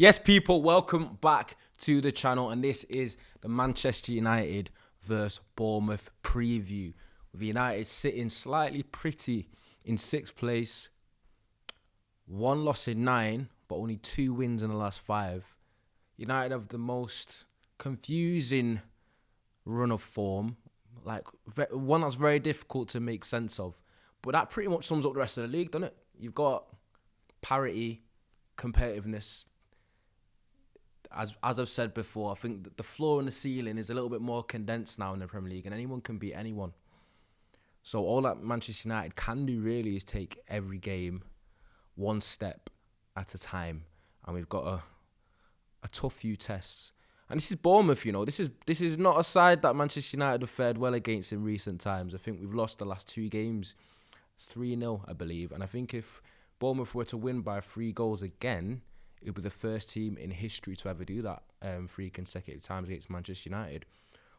Yes, people, welcome back to the channel, and this is the Manchester United versus Bournemouth preview. With United sitting slightly pretty in 6th place, 1 loss in 9, but only 2 wins in the last 5. United have the most confusing run of form, like one that's very difficult to make sense of. But that pretty much sums up the rest of the league, doesn't it? You've got parity, competitiveness. As I've said before, I think that the floor and the ceiling is a little bit more condensed now in the Premier League, and anyone can beat anyone. So all that Manchester United can do really is take every game one step at a time, and we've got a tough few tests. And this is Bournemouth, you know. This is not a side that Manchester United have fared well against in recent times. I think we've lost the last 2 games 3-0, I believe. And I think if Bournemouth were to win by 3 goals again, it would be the first team in history to ever do that 3 consecutive times against Manchester United.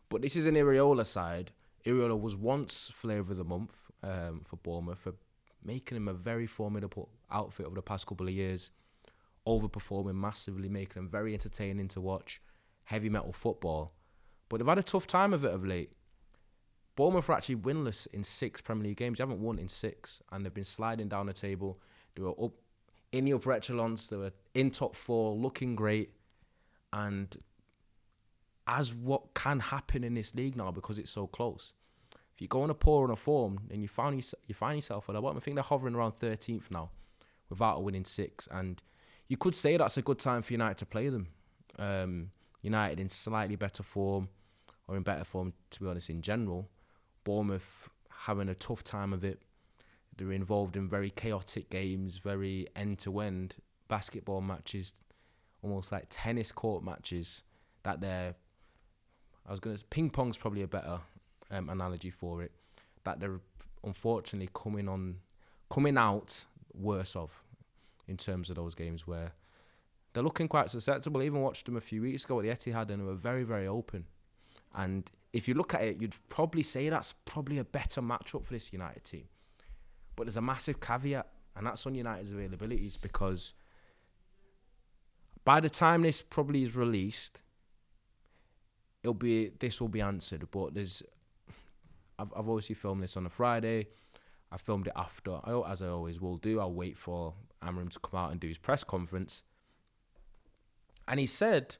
But this is an Iraola side. Iraola was once flavour of the month for Bournemouth, for making him a very formidable outfit over the past couple of years, overperforming massively, making them very entertaining to watch, heavy metal football. But they've had a tough time of it of late. Bournemouth are actually winless in 6 Premier League games. They haven't won in 6, and they've been sliding down the table. They were up in the upper echelons, they were in top 4, looking great. And as what can happen in this league now, because it's so close, if you go on a poor run of form, then you find yourself at the bottom. I think they're hovering around 13th now, without a win in 6. And you could say that's a good time for United to play them. United in slightly better form, or in better form, to be honest, in general. Bournemouth having a tough time of it. They're involved in very chaotic games, very end-to-end basketball matches, almost like tennis court matches. Ping pong's probably a better analogy for it. That they're unfortunately coming out worse of in terms of those games where they're looking quite susceptible. I even watched them a few weeks ago at the Etihad, and they were very, very open. And if you look at it, you'd probably say that's probably a better matchup for this United team. But there's a massive caveat, and that's on United's availabilities, because by the time this probably is released, this will be answered. But I've obviously filmed this on a Friday. I filmed it after, as I always will do. I'll wait for Amorim to come out and do his press conference. And he said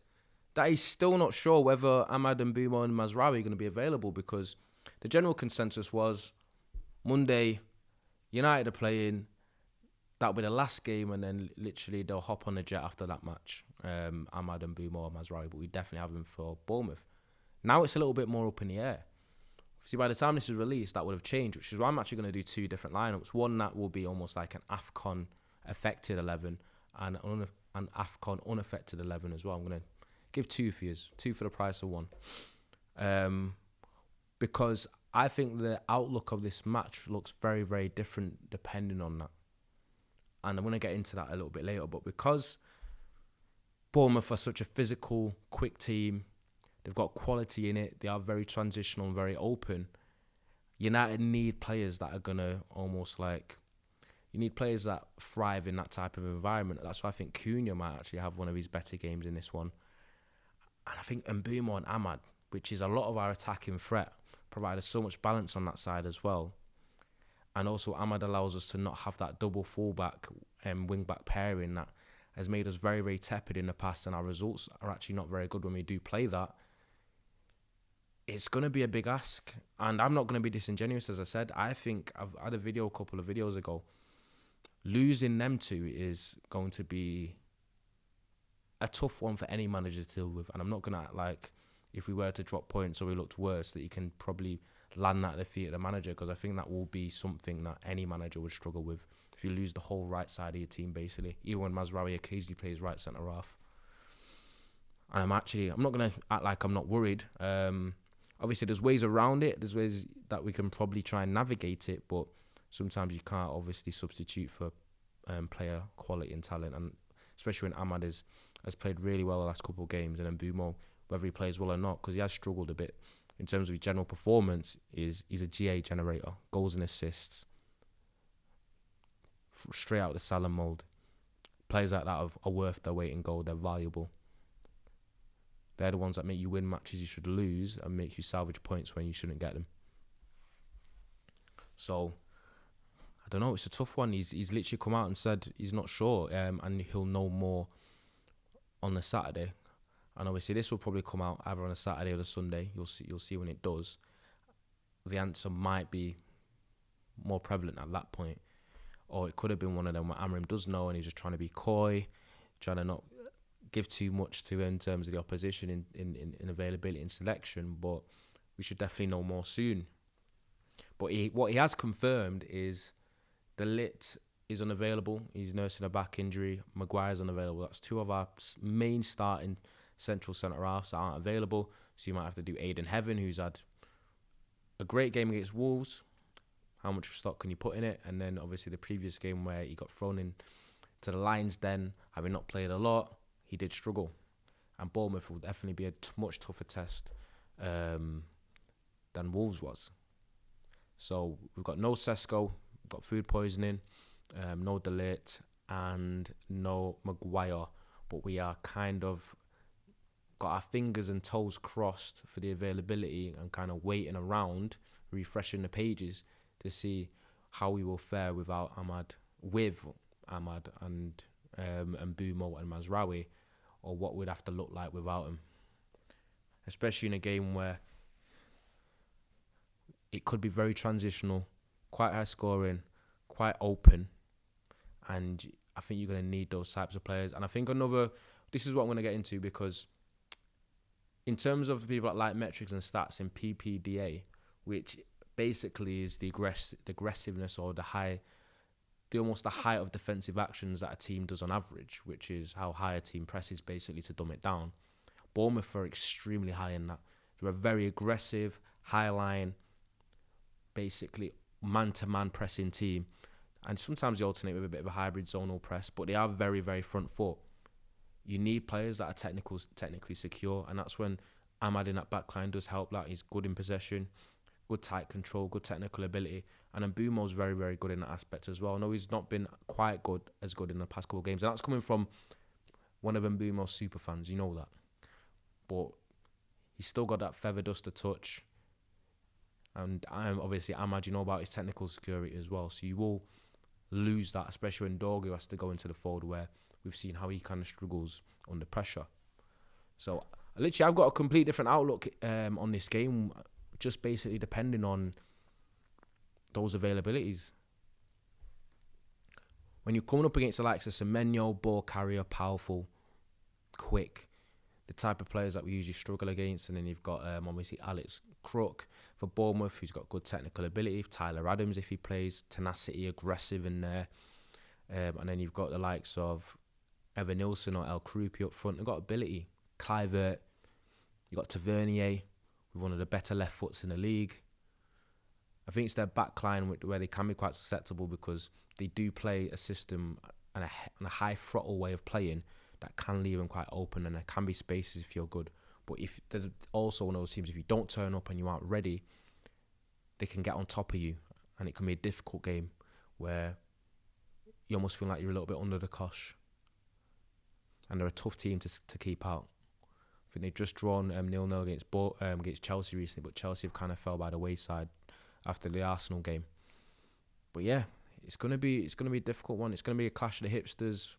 that he's still not sure whether Ahmad and Mbeumo and Mazraoui are going to be available, because the general consensus was Monday, United are playing, that'll be the last game, and then literally they'll hop on a jet after that match. Ahmad and Mbeumo or Mazraoui, but we definitely have them for Bournemouth. Now it's a little bit more up in the air. See, by the time this is released, that would have changed, which is why I'm actually going to do 2 different lineups. One that will be almost like an AFCON affected 11, and an AFCON unaffected 11 as well. I'm going to give 2 for you, 2 for the price of 1. Because I think the outlook of this match looks very, very different depending on that. And I'm going to get into that a little bit later. But because Bournemouth are such a physical, quick team, they've got quality in it, they are very transitional and very open, United need players that are going to you need players that thrive in that type of environment. That's why I think Cunha might actually have one of his better games in this one. And I think Mbeumo and Ahmad, which is a lot of our attacking threat, provided so much balance on that side as well. And also Ahmad allows us to not have that double fullback and wing-back pairing that has made us very, very tepid in the past, and our results are actually not very good when we do play that. It's going to be a big ask, and I'm not going to be disingenuous. As I said, I think I've had a couple of videos ago. Losing them 2 is going to be a tough one for any manager to deal with, and I'm not going to act like if we were to drop points or we looked worse, that you can probably land that at the feet of the manager, because I think that will be something that any manager would struggle with if you lose the whole right side of your team, basically. Even when Mazraoui occasionally plays right centre-half. And I'm not going to act like I'm not worried. Obviously, there's ways around it. There's ways that we can probably try and navigate it, but sometimes you can't obviously substitute for player quality and talent, and especially when Ahmad has played really well the last couple of games, and then Mbeumo, whether he plays well or not, because he has struggled a bit in terms of his general performance, he's a GA generator, goals and assists, straight out of the Salah mould. Players like that are worth their weight in gold. They're valuable. They're the ones that make you win matches you should lose and make you salvage points when you shouldn't get them. So, I don't know. It's a tough one. He's literally come out and said he's not sure, and he'll know more on the Saturday. And obviously, this will probably come out either on a Saturday or the Sunday. You'll see when it does. The answer might be more prevalent at that point, or it could have been one of them where Amorim does know and he's just trying to be coy, trying to not give too much to in terms of the opposition in availability and selection. But we should definitely know more soon. But what he has confirmed is De Ligt is unavailable. He's nursing a back injury. Maguire's unavailable. That's two of our main starting central centre-halves that aren't available. So you might have to do Aiden Heaven, who's had a great game against Wolves. How much stock can you put in it? And then obviously the previous game where he got thrown in to the Lions Den, having not played a lot, he did struggle. And Bournemouth will definitely be a much tougher test than Wolves was. So we've got no Sesko, we've got food poisoning, no De Ligt, and no Maguire. But we are kind of got our fingers and toes crossed for the availability and kind of waiting around, refreshing the pages to see how we will fare with Ahmad and Mbeumo and Mazraoui, or what we'd have to look like without him. Especially in a game where it could be very transitional, quite high scoring, quite open, and I think you're going to need those types of players. And I think this is what I'm going to get into, because in terms of the people that like metrics and stats in PPDA, which basically is the aggressiveness or the height of defensive actions that a team does on average, which is how high a team presses basically to dumb it down. Bournemouth are extremely high in that. They're a very aggressive, high line, basically man-to-man pressing team. And sometimes they alternate with a bit of a hybrid zonal press, but they are very, very front foot. You need players that are technically secure, and that's when Ahmad in that back line does help. That he's good in possession, good tight control, good technical ability, and Mbeumo's very, very good in that aspect as well. I know he's not been quite as good in the past couple of games, and that's coming from one of Mbeumo's super fans, you know that. But he's still got that feather duster touch, and obviously Ahmad, you know about his technical security as well, so you will lose that, especially when Dorgu has to go into the fold, where we've seen how he kind of struggles under pressure. So literally, I've got a complete different outlook on this game, just basically depending on those availabilities. When you're coming up against the likes of Semenyo, ball carrier, powerful, quick, the type of players that we usually struggle against, and then you've got obviously Alex Crook for Bournemouth, who's got good technical ability, Tyler Adams if he plays, tenacity, aggressive in there, and then you've got the likes of Evan Nilsson or El Krupi up front. They've got ability. Kluivert, you've got Tavernier with one of the better left foots in the league. I think it's their back line where they can be quite susceptible, because they do play a system and a high throttle way of playing that can leave them quite open, and there can be spaces if you're good. But if they're also one of those teams, if you don't turn up and you aren't ready, they can get on top of you, and it can be a difficult game where you almost feel like you're a little bit under the cosh. And they're a tough team to keep out. I think they've just drawn 0-0 against Chelsea recently, but Chelsea have kind of fell by the wayside after the Arsenal game. But yeah, it's gonna be a difficult one. It's gonna be a clash of the hipsters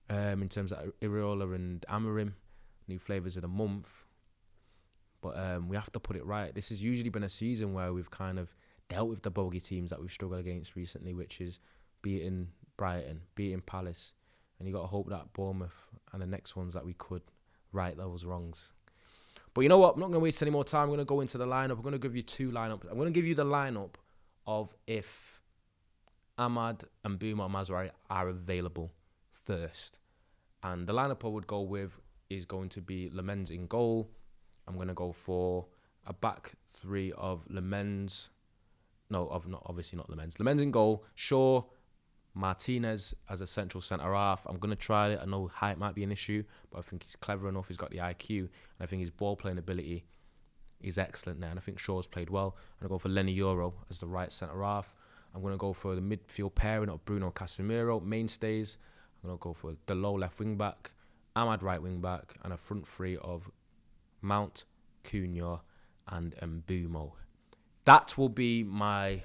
in terms of Iraola and Amorim, new flavours of the month. But we have to put it right. This has usually been a season where we've kind of dealt with the bogey teams that we've struggled against recently, which is beating Brighton, beating Palace. And you got to hope that Bournemouth and the next ones that we could right those wrongs. But you know what? I'm not going to waste any more time. I'm going to go into the lineup. I'm going to give you two lineups. I'm going to give you the lineup of if Ahmad and Mbeumo and Mazraoui are available first. And the lineup I would go with is going to be Lemens in goal. I'm going to go for a back three of Lemens. Obviously not Lemens. Lemens in goal. Shaw, Martinez as a central centre-half. I'm going to try it. I know height might be an issue, but I think he's clever enough. He's got the IQ, and I think his ball-playing ability is excellent there. And I think Shaw's played well. I'm going to go for Lenny Euro as the right centre-half. I'm going to go for the midfield pairing of Bruno Casemiro, mainstays. I'm I'm going to go for the low left wing back, Ahmad right wing back, and a front three of Mount, Cunha, and Mbeumo. That will be my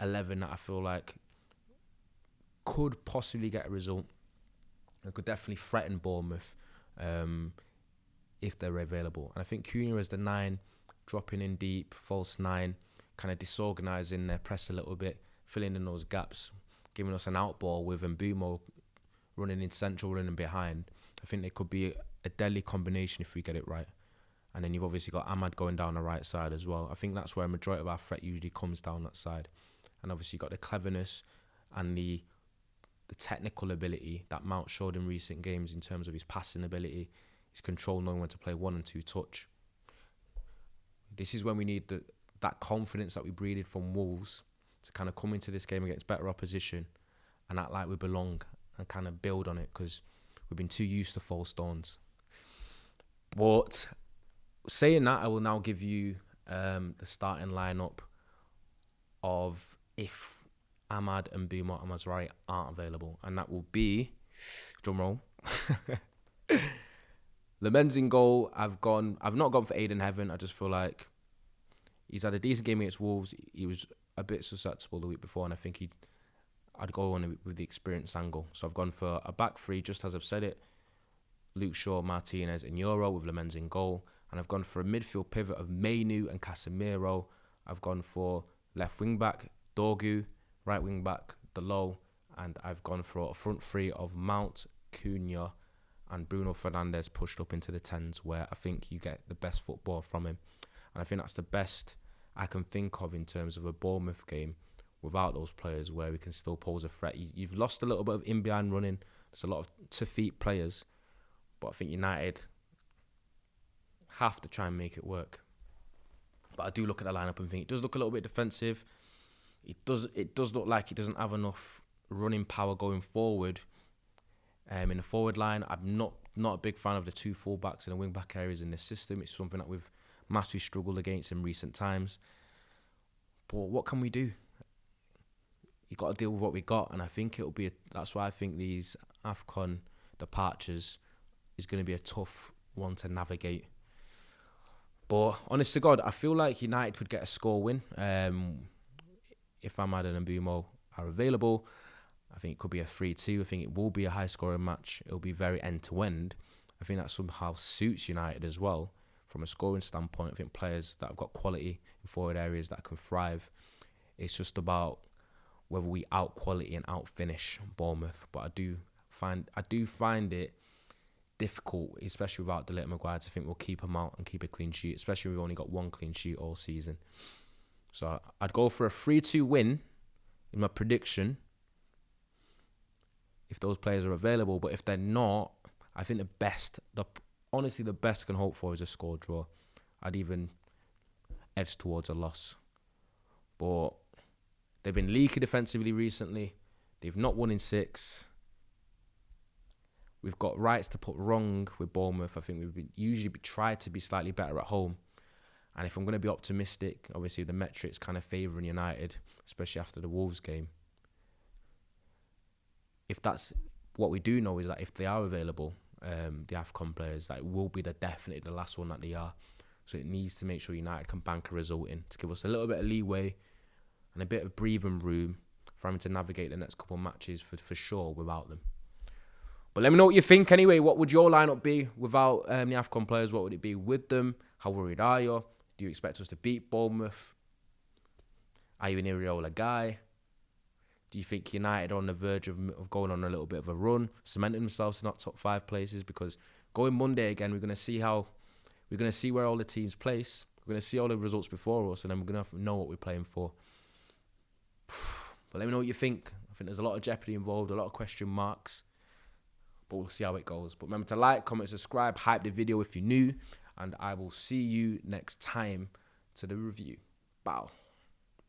11 that I feel like could possibly get a result. It could definitely threaten Bournemouth if they're available. And I think Cunha as the 9, dropping in deep, false 9, kind of disorganising their press a little bit, filling in those gaps, giving us an out ball with Mbeumo running in central, running behind. I think it could be a deadly combination if we get it right. And then you've obviously got Ahmad going down the right side as well. I think that's where a majority of our threat usually comes down that side. And obviously you've got the cleverness and the technical ability that Mount showed in recent games in terms of his passing ability, his control, knowing when to play 1 and 2 touch. This is when we need that confidence that we breeded from Wolves to kind of come into this game against better opposition and act like we belong and kind of build on it, because we've been too used to false dawns. But saying that, I will now give you the starting lineup of if Ahmad and Mbeumo and Mazraoui aren't available, and that will be, drumroll, Lemens in goal. I've not gone for Aiden Heaven. I just feel like he's had a decent game against Wolves. He was a bit susceptible the week before, and I think I'd go on with the experience angle. So I've gone for a back three, just as I've said it. Luke Shaw, Martinez and Euro with Lemens in goal. And I've gone for a midfield pivot of Mainu and Casemiro. I've gone for left wing back, Dorgu, right wing back, Delo. And I've gone for a front three of Mount, Cunha and Bruno Fernandes pushed up into the 10s, where I think you get the best football from him. And I think that's the best I can think of in terms of a Bournemouth game without those players, where we can still pose a threat. You've lost a little bit of in-behind running. There's a lot of to-feet players. But I think United have to try and make it work. But I do look at the lineup and think it does look a little bit defensive. It does look like it doesn't have enough running power going forward. In the forward line, I'm not a big fan of the 2 full-backs and the wing-back areas in this system. It's something that we've massively struggled against in recent times. But what can we do? You've got to deal with what we got, and I think that's why I think these AFCON departures is going to be a tough one to navigate. But honest to God, I feel like United could get a score win. If Ahmad and Mbeumo are available, I think it could be a 3-2. I think it will be a high-scoring match. It'll be very end-to-end. I think that somehow suits United as well from a scoring standpoint. I think players that have got quality in forward areas that can thrive. It's just about whether we out-quality and out-finish Bournemouth. But I do find it difficult, especially without Delete Maguire, to think we'll keep him out and keep a clean sheet, especially we've only got 1 clean sheet all season. So I'd go for a 3-2 win in my prediction if those players are available. But if they're not, I think the best I can hope for is a score draw. I'd even edge towards a loss. But they've been leaky defensively recently. They've not won in 6. We've got rights to put wrong with Bournemouth. I think we've usually tried to be slightly better at home. And if I'm going to be optimistic, obviously the metrics kind of favouring United, especially after the Wolves game. If that's what we do know, is that if they are available, the AFCON players, that will be definitely the last one that they are. So it needs to make sure United can bank a result in to give us a little bit of leeway and a bit of breathing room for having to navigate the next couple of matches for sure without them. But let me know what you think anyway. What would your lineup be without the AFCON players? What would it be with them? How worried are you? Do you expect us to beat Bournemouth? Are you an Iraola guy? Do you think United are on the verge of going on a little bit of a run, cementing themselves in not top 5 places? Because going Monday again, we're going to see where all the teams place. We're going to see all the results before us, and then we're going to know what we're playing for. But let me know what you think. I think there's a lot of jeopardy involved, a lot of question marks. But we'll see how it goes. But remember to like, comment, subscribe, hype the video if you're new. And I will see you next time to the review. Bow.